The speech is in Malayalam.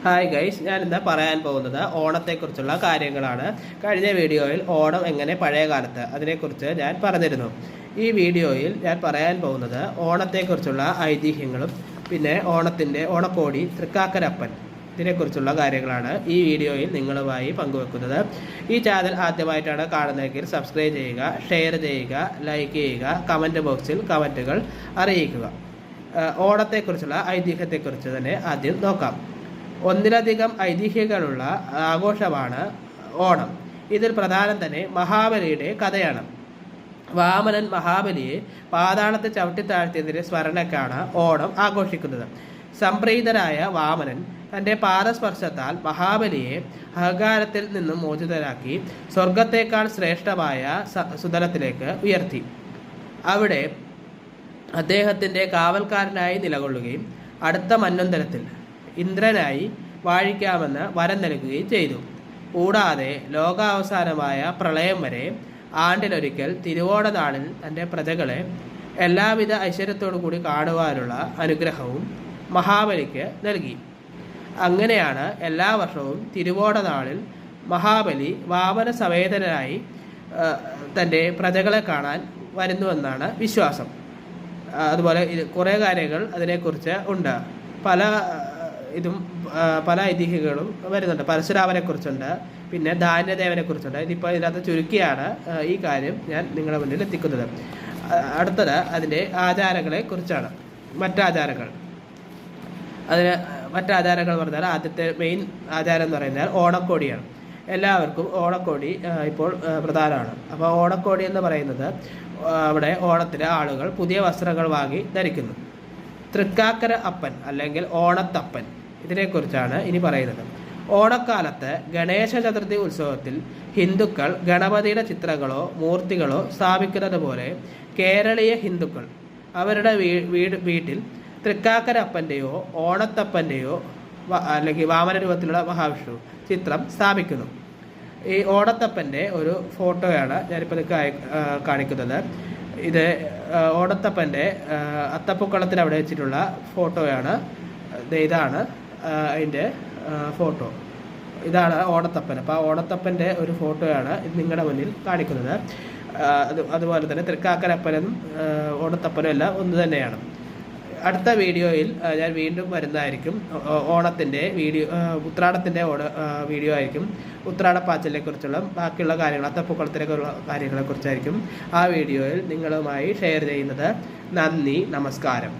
ഹായ് ഗൈസ്, ഞാൻ ഇന്ന് പറയാൻ പോകുന്നത് ഓണത്തെക്കുറിച്ചുള്ള കാര്യങ്ങളാണ്. കഴിഞ്ഞ വീഡിയോയിൽ ഓണം എങ്ങനെ പഴയ കാലത്ത് അതിനെക്കുറിച്ച് ഞാൻ പറഞ്ഞിരുന്നു. ഈ വീഡിയോയിൽ ഞാൻ പറയാൻ പോകുന്നത് ഓണത്തെക്കുറിച്ചുള്ള ഐതിഹ്യങ്ങളും പിന്നെ ഓണക്കോടി, തൃക്കാക്കരപ്പൻ ഇതിനെക്കുറിച്ചുള്ള കാര്യങ്ങളാണ് ഈ വീഡിയോയിൽ നിങ്ങളുമായി പങ്കുവെക്കുന്നത്. ഈ ചാനൽ ആദ്യമായിട്ടാണ് കാണുന്നതെങ്കിൽ സബ്സ്ക്രൈബ് ചെയ്യുക, ഷെയർ ചെയ്യുക, ലൈക്ക് ചെയ്യുക, കമൻറ്റ് ബോക്സിൽ കമൻറ്റുകൾ അറിയിക്കുക. ഓണത്തെക്കുറിച്ചുള്ള ഐതിഹ്യത്തെക്കുറിച്ച് തന്നെ ആദ്യം നോക്കാം. ഒന്നിലധികം ഐതിഹ്യങ്ങളുള്ള ആഘോഷമാണ് ഓണം. ഇതിൽ പ്രധാനം തന്നെ മഹാബലിയുടെ കഥയാണ്. വാമനൻ മഹാബലിയെ പാതാളത്തെ ചവിട്ടിത്താഴ്ത്തിയതിൻ്റെ സ്മരണയ്ക്കാണ് ഓണം ആഘോഷിക്കുന്നത്. സംപ്രീതനായ വാമനൻ തൻ്റെ പാദസ്പർശത്താൽ മഹാബലിയെ അഹങ്കാരത്തിൽ നിന്നും മോചിതരാക്കി സ്വർഗത്തേക്കാൾ ശ്രേഷ്ഠമായ സുതലത്തിലേക്ക് ഉയർത്തി. അവിടെ അദ്ദേഹത്തിൻ്റെ കാവൽക്കാരനായി നിലകൊള്ളുകയും അടുത്ത മന്വന്തരത്തിൽ ഇന്ദ്രനായി വാഴിക്കാമെന്ന് വരം നൽകുകയും ചെയ്തു. കൂടാതെ ലോകാവസാനമായ പ്രളയം വരെ ആണ്ടിലൊരിക്കൽ തിരുവോണ നാളിൽ തൻ്റെ പ്രജകളെ എല്ലാവിധ ഐശ്വര്യത്തോടു കൂടി കാണുവാനുള്ള അനുഗ്രഹവും മഹാബലിക്ക് നൽകി. അങ്ങനെയാണ് എല്ലാ വർഷവും തിരുവോണ നാളിൽ മഹാബലി വാമന സമേതനായി തൻ്റെ പ്രജകളെ കാണാൻ വരുന്നുവെന്നാണ് വിശ്വാസം. അതുപോലെ കുറേ കാര്യങ്ങൾ അതിനെക്കുറിച്ച് ഉണ്ട്. പല ഐതിഹ്യങ്ങളും വരുന്നുണ്ട്. പരശുരാമനെക്കുറിച്ചുണ്ട്, പിന്നെ ധാന്യദേവനെക്കുറിച്ചുണ്ട്. ഇതിപ്പോൾ ഇതിനകത്ത് ചുരുക്കിയാണ് ഈ കാര്യം ഞാൻ നിങ്ങളുടെ മുന്നിൽ എത്തിക്കുന്നത്. അടുത്തത് അതിൻ്റെ ആചാരങ്ങളെ കുറിച്ചാണ്. മറ്റാചാരങ്ങൾ പറഞ്ഞാൽ ആദ്യത്തെ മെയിൻ ആചാരം എന്ന് പറയുന്നത് ഓണക്കോടിയാണ്. എല്ലാവർക്കും ഓണക്കോടി ഇപ്പോൾ പ്രധാനമാണ്. അപ്പോൾ ഓണക്കോടി എന്ന് പറയുന്നത് അവിടെ ഓണത്തിന് ആളുകൾ പുതിയ വസ്ത്രങ്ങൾ വാങ്ങി ധരിക്കുന്നു. തൃക്കാക്കര അപ്പൻ അല്ലെങ്കിൽ ഓണത്തപ്പൻ, ഇതിനെക്കുറിച്ചാണ് ഇനി പറയുന്നത്. ഓണക്കാലത്ത് ഗണേശ ചതുർത്ഥി ഉത്സവത്തിൽ ഹിന്ദുക്കൾ ഗണപതിയുടെ ചിത്രങ്ങളോ മൂർത്തികളോ സ്ഥാപിക്കുന്നത് പോലെ കേരളീയ ഹിന്ദുക്കൾ അവരുടെ വീട്ടിൽ തൃക്കാക്കര അപ്പൻ്റെയോ ഓണത്തപ്പൻ്റെയോ അല്ലെങ്കിൽ വാമന രൂപത്തിലുള്ള മഹാവിഷ്ണു ചിത്രം സ്ഥാപിക്കുന്നു. ഈ ഓണത്തപ്പൻ്റെ ഒരു ഫോട്ടോയാണ് ഞാനിപ്പോൾ കാണിക്കുന്നത്. ഇത് ഓണത്തപ്പൻ്റെ അത്തപ്പൂക്കളത്തിൽ അവിടെ വെച്ചിട്ടുള്ള ഫോട്ടോയാണ്. ഇതാണ് അതിൻ്റെ ഫോട്ടോ. ഇതാണ് ഓണത്തപ്പൻ. അപ്പോൾ ആ ഓണത്തപ്പൻ്റെ ഒരു ഫോട്ടോയാണ് ഇത് നിങ്ങളുടെ മുന്നിൽ കാണിക്കുന്നത്. അതുപോലെ തന്നെ തൃക്കാക്കരപ്പനും ഓണത്തപ്പനും എല്ലാം ഒന്ന് തന്നെയാണ്. അടുത്ത വീഡിയോയിൽ ഞാൻ വീണ്ടും വരുന്നതായിരിക്കും. ഉത്രാടത്തിൻ്റെ വീഡിയോ ആയിരിക്കും. ഉത്രാടപ്പാച്ചിലിനെ കുറിച്ചുള്ള ബാക്കിയുള്ള കാര്യങ്ങൾ, അത്തപ്പൂക്കളത്തിലേക്കുള്ള കാര്യങ്ങളെക്കുറിച്ചായിരിക്കും ആ വീഡിയോയിൽ നിങ്ങളുമായി ഷെയർ ചെയ്യുന്നത്. നന്ദി, നമസ്കാരം.